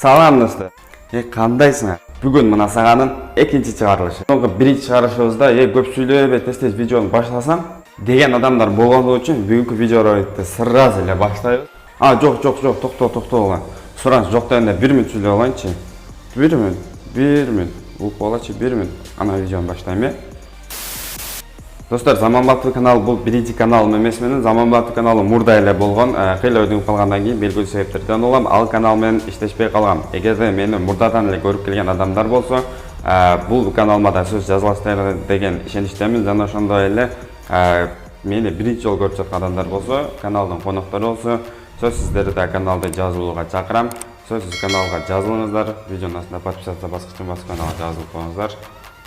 Салам достор. Кандайсың? Бүгін мына сағанын екінші чыгарылышы. Соңғы бірінші чыгарылышыбызда көп сүйлөп тез видеоны башласам деген адамдар болгондугу үчүн бүгүнкү видеоройду сразу эле баштайбыз. Жок, токто. Суранч жок дегенде 1 мүнөт сүйлөп алайынчы. 1 мүнөт. Улуп болачы 1 мүнөт. Ана видеону баштайм. Достар, Заманбаттуу каналы бул биринчи каналым эмес менен. Заманбаттуу каналы мурда эле болгон. Кыйла өдүнүп калгандан кийин белгилүү себептерден улам ал канал менен иштешпей калгам. Эгерде мени мурдадан эле көрүп келген адамдар болсо, бул каналыма да сөз жазыласыздар деген ишеничтемин. Жана ошондой эле мени биринчи жолу көрүп жаткан адамдар болсо, каналдын коноктору болсо, сөз сиздерди да каналда жазылууга чакырам. Сөзсүз каналга жазылыңыздар. Видеонун астына подписаться баскычын басып каналга жазылып коюңуздар.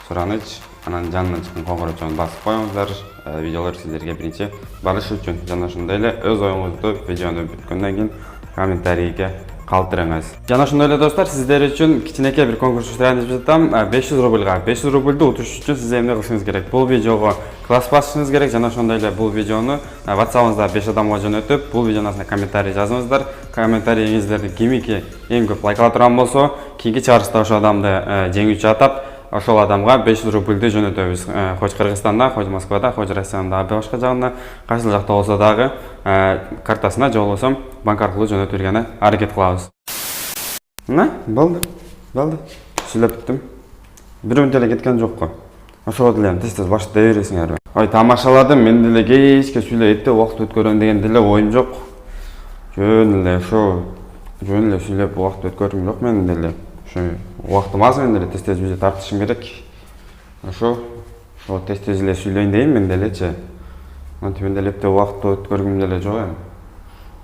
Сураныч, анан жанынан чыккан коңгурочону басып коюңуздар. Видеолор сиздерге биринчи барыш үчүн. Жана ошондой эле өз оюңузду видеону бүткөндөн кийин комментарийге калтырыңыз. Жана ошондой эле достор, сиздер үчүн кичинекей бир конкурс уштурайын деп жатам. 500 рубльга. 500 рубльду утуш үчүн сиз эмне кылышыңыз керек? Бул видеого класс басышыңыз керек. Жана ошондой эле бул видеону WhatsApp-ыңызда 5 адамга жөнөтүп, бул видеонун астына комментарий жазыңыздар. Комментарийиңиздерди кимики эң көп лайкала турган болсо, кийинки чыгарышта ошол адамды жеңүүчү атап, ошол адамга 500 рубльды жөнөтөбүз. Хоч Кыргызстанда, хоч Москвада, хоч Россиянын башка жагында, кайсыл жакта болсо дагы картасына же болбосо банк аркылуу жөнөтүп бергенге аракет кылабыз. Болду. Сүйлөп бүттүм. 1 мүнөт эле кеткен жокко. Ошого деле тез баштай бересиңерби? Ой, тамашаладым, мен деле кечке сүйлөп этте убакыт өткөрөм деген деле оюм жок. Жөн эле сүйлөп убакыт өткөргүм жок менин деле. Убактым аз мен деле тез видео тартышым керек. Ошо тез эле сүйлөйүн дейм мен делечи. Антип мен деле эптеп убакыт өткөргүм деле жок эми.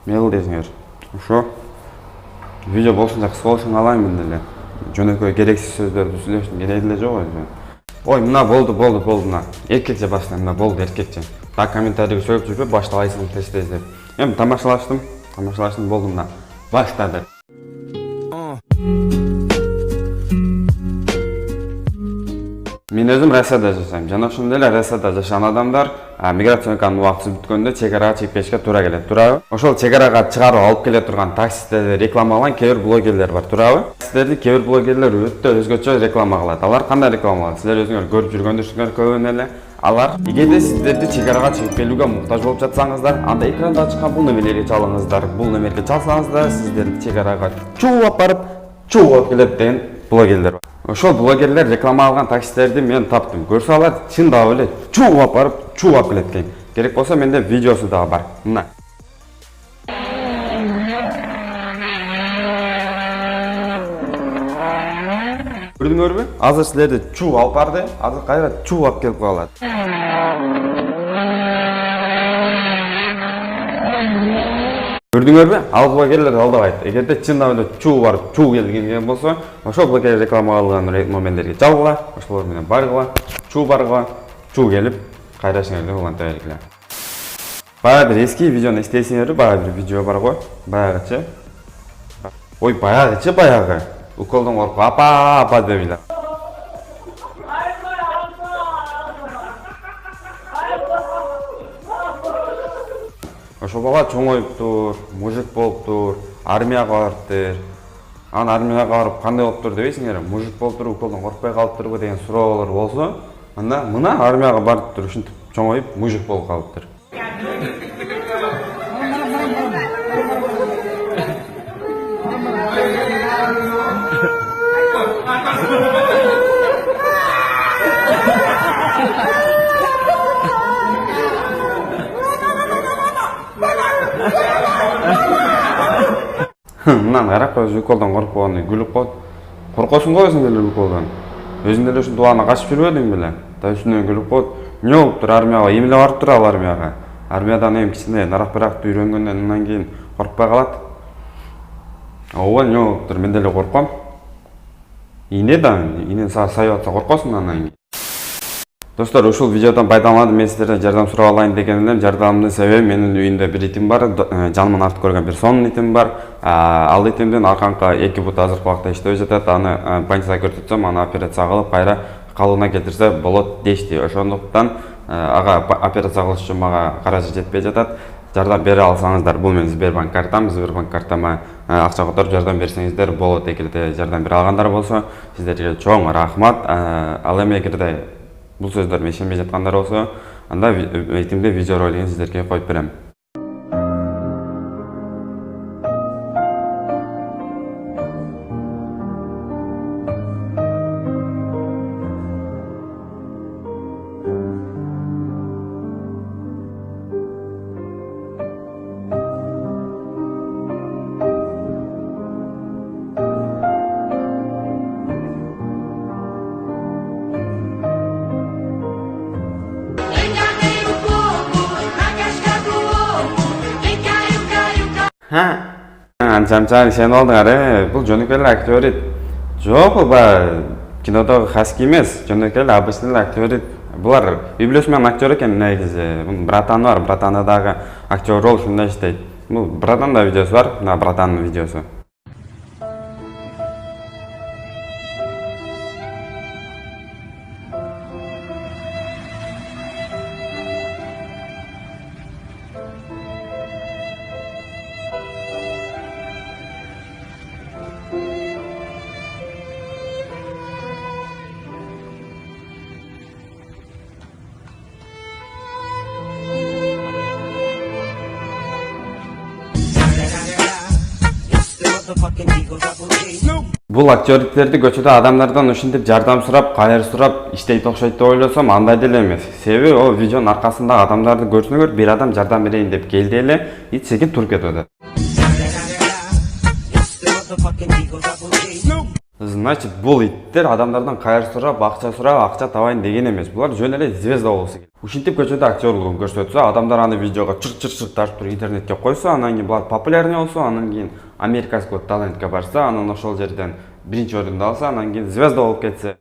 Мел десиңер. Ошо видео болсун кыска болушун каалайм мен деле. Жөнөкөй керексиз сөздөрдү сүйлөштүм кереги деле жок эми. Ой, мына болду мына. Эркекче баштайм, мына болду эркекче. Так комментарийге сөйлөп жүрүп баштабайсың тез деп. Эми тамашалаштым болду мына. Баштады. Мен өзүм Россияда жашайм. Жана ошондой эле Россияда жашаган адамдар миграциянын убактысы бүткөндө чек арага чыгып кетишке туура келет, туурабы? Ошол чек арага чыгарып алып келе турган таксистерди рекламалаган кээ бир блогерлер бар, туурабы? Таксистерди кээ бир блогерлер өтө өзгөчө реклама кылат. Алар кандай реклама кылат? Силер өзүңөр көрүп жүргөндөrsүңөр көбүн эле. Алар эгерде сиздерди чек арага чыгып келүүгө муктаж болуп жатсаңыздар, анда экранда чыккан бул немелерге чалыңыздар. Бул немерге чалсаңыздар, сиздерди чек арага чууп барып, чууп келет деген блогерлер бар. Ошол блогерлер реклама алган таксистерди мен таптым. Көрсө алар чындап эле чууп барып, чууп келет экен. Керек болсо менде видеосу дагы бар. Мына. Көрдүңөрбү? Азыр силерди чууп алып барды, азыр кайра чууп алып келип калат. Көрдүңөрбү? Ал блогерлер алдабайт. Эгерде чындап эле чуу барып, чуу келген болсо, ошол блогер реклама алган моменттерге жалгыла, ошолор менен баргыла, чуу баргыла, чуу келип, кайра ишиңерди уланта бергиле. Баягы бир эски видеону эстейсиңерби? Баягы бир видео бар го, баягычы. Ой, баягы. Уколдон коркуп, апа дебиле. Ошол бала чоңоюптур, мужик болуптур, армияга барыптыр. Анан армияга барып кандай болуптур дебейсиңер? Мужик болуптур, уколдон коркпой калыптырбы деген суроолор болсо, анда мына армияга барыптыр, ушинтип чоңоюп мужик болуп калыптыр. Мынаны карап, өзү уколдон коркпогону күлүп коет. Коркосуң го өзүң деле уколдон. Өзүң деле ушинтип аны качып жүрбөдүң беле? Да үстүнөн күлүп коет. Эмне болуптур армияга? Эмне барыптыр ал армияга? Армиядан эми кичине нарак-баракты үйрөнгөндөн андан кийин коркпой калат. Ооба, эмне болуптур? Мен деле корком. Ине сайып атса коркосуң андан кийин. Достор, ушул видеодон пайдаланып мен сиздерден жардам сурап алайын деген элем. Жардамымдын себеби менин үйүмдө бир итим бар, жанымын артып көргөн бир сонун итим бар. Ал итимдин арканкы 2 буту азыркы убакта иштебей жатат. Аны больницага көрсөтсөм, аны операция кылып кайра калыбына келтирсе болот дешти. Ошондуктан ага операция кылыш үчүн мага каражат жетпей жатат. Жардам бере алсаңыздар, бул менин Сбербанк картам, Сбербанк картама акча которуп жардам берсеңиздер болот. Эгерде жардам бере алгандар болсо, сиздерге чоң рахмат. Ал эми эгерде бул сөздөрүмө ишенбей жаткандар болсо, анда этимде видеоролигин сиздерге коюп берем. Анча ишенип алдыңар, бул жөнөкөй эле актер эт. Жок, бул кинодогу Хаски эмес, жөнөкөй эле обычный эле актер эт. Булар үй бүлөсү менен актер экен негизи. Мунун братаны бар, братаны дагы актер рол ушунда иштейт. Бул братанын да видеосу бар, мына братанын видеосу. Бул актердерди көчөдө адамдардан ушинтип жардам сурап, кайыр сурап иштейт окшойт деп ойлосом, андай деле эмес. Себеби ал видеонун аркасындагы адамдарды көрсөңөр, бир адам жардам берейин деп келди эле, ит секин туруп кетип атат. Значит, бул иттер адамдардан кайыр сурап, акча табайын деген эмес. Булар жөн эле звезда болсу керек. Ушинтип көчөдө актерлугун көрсөтсө, адамдар аны видеого чырк тартып туруп интернетке койсо, анан кийин булар популярный болсо, анан кийин Америкаский талантка барса, анан ошол жерден биринчи орунду алса, анан кийин звезда болуп кетсе.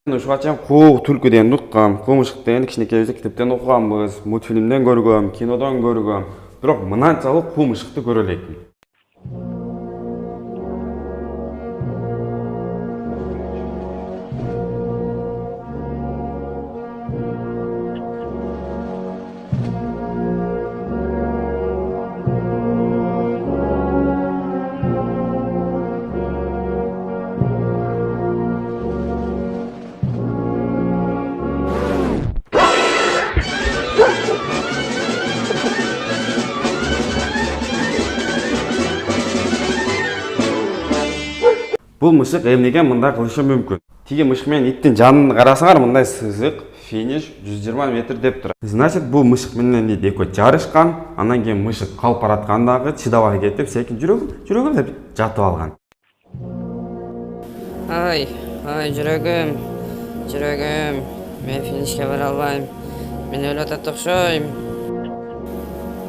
Ушуга чейин Куу түлкү деген уккам, Кумушук деген кичинекейибизде китептен окуганбыз, мультфильмден көргөм, кинодон көргөм. Бирок мынанчалык Кумушукты көрө элекмин. Бул мышык эмнеге мындай кылышы мүмкүн? Тиги мышык менен иттин жанын карасаңар, мындай сызык, финиш 120 метр деп турат. Значит, бул мышык менен ит экөө жарышкан, анан кийин мышык калып бараткан дагы чыдабай кетип, секин жүрөгүм деп жатып алган. Ай, жүрөгүм, мен финишке бара албайм. Мен өлүп атат окшойм.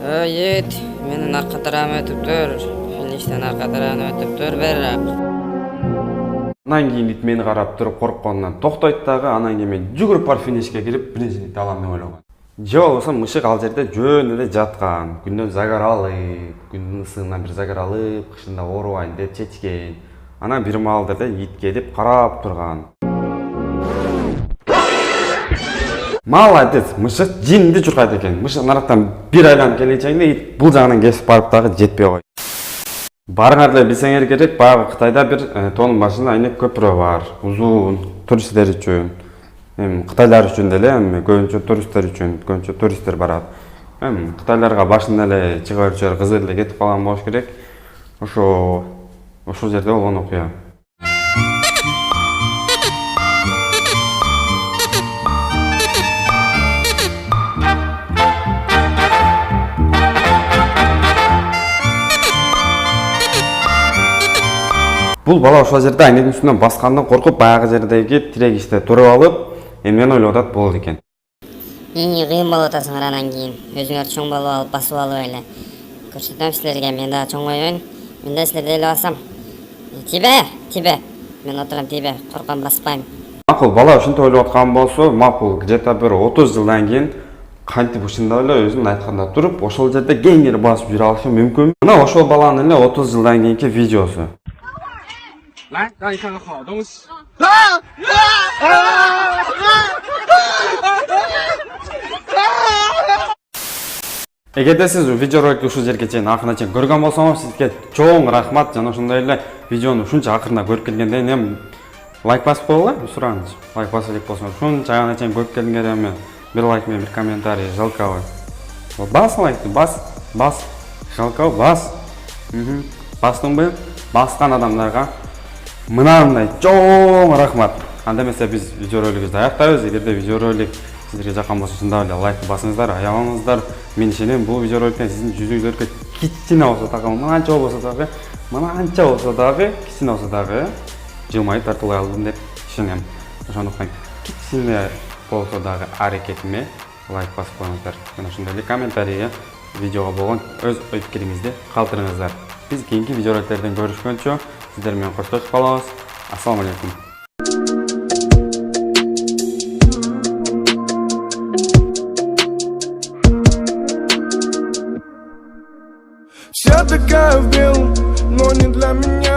Ой, ит, менин арка тарабым өтүптүр. Фиништен арка тарабын өтүптүр берирээк. Анан кийин ит мени карап туруп коркконунан токтойт дагы, анан кийин мен жүгүрүп барып финишке кирип биринчиликти алам деп ойлогон. Же болбосо мышык ал жерде жөн эле жаткан, күндөн загар алып, күндүн ысыгынан бир загар алып, кышында оорубайын деп чечкен. Анан бир маалда ит келип карап турган. Молодец, мышык жинди чуркайт экен. Мышык нарактан бир айланып келечегинде ит бул жагынан кесип барып дагы жетпей койт. Барыңар эле билсеңер керек, баягы Кытайда бир тоонун башында айнек көпүрө бар, узун, туристтер үчүн. Кытайлар үчүн деле, көбүнчө туристтер үчүн, көбүнчө туристтер барат. Кытайларга башында эле чыга берчүлөр кызыр эле кетип калган болуш керек. Ошол жерде болгон окуя. Бул бала ошол жерде айнектин үстүнөн баскандан коркуп, баягы жердеги тирегичте туруп алып, эмнени ойлоп атат болот экен. Кыйын болуп атасыңар анан кийин. Өзүңөр чоң болуп алып, басып алып эле. Көрсөтөм силерге, мен дагы чоңоюн. Мен да силердей эле басам. Тибе. Мен отурам тибе, корком баспайм. Макул, бала ушинтип ойлоп аткан болсо, макул, где-то бир 30 жылдан кийин кантип ушундай эле өзүнүн айтканда туруп ошол жерде кеңири басып жүрө алышы мүмкүн. Мына ошол баланын эле 30 жылдан кийинки видеосу. 来，让你看个好东西。 Эгерде сиз видеороликти ушул жерге чейин акырына чейин көргөн болсоңуз, сизге чоң рахмат. Жана ошондой эле видеону ушунча акырына көрүп келгенден эми лайк басып койгула, сураңыз. Лайк басып элек болсоңуз, ушунча акырына чейин көрүп келгенге эми бир лайк менен бир комментарий жалкабы. Бас лайкты, бас. Жалкабы, бас. Бастыңбы? Баскан адамдарга мынандай чоң рахмат. Анда эмесе биз видеоролигибизди аяктайбыз. Эгерде видеоролик сиздерге жаккан болсо, чындап эле лайк басыңыздар, аябаңыздар. Мен ишенем, бул видеороликтен сиздин жүзүңүзгө кичине болсо дагы, мынанча болсо дагы, кичине болсо дагы жылмайып тартылай алдым деп ишенем. Ошондуктан кичине болсо дагы аракетиме лайк басып коюңуздар. Жана ошондой эле комментарийге видеого болгон өз ой пикириңизди калтырыңыздар. Биз кийинки видеороликтерден көрүшкөнчө сиздер менен коштошуп калабыз. Ассаламу алейкум. Вся такая в белом, но не для меня.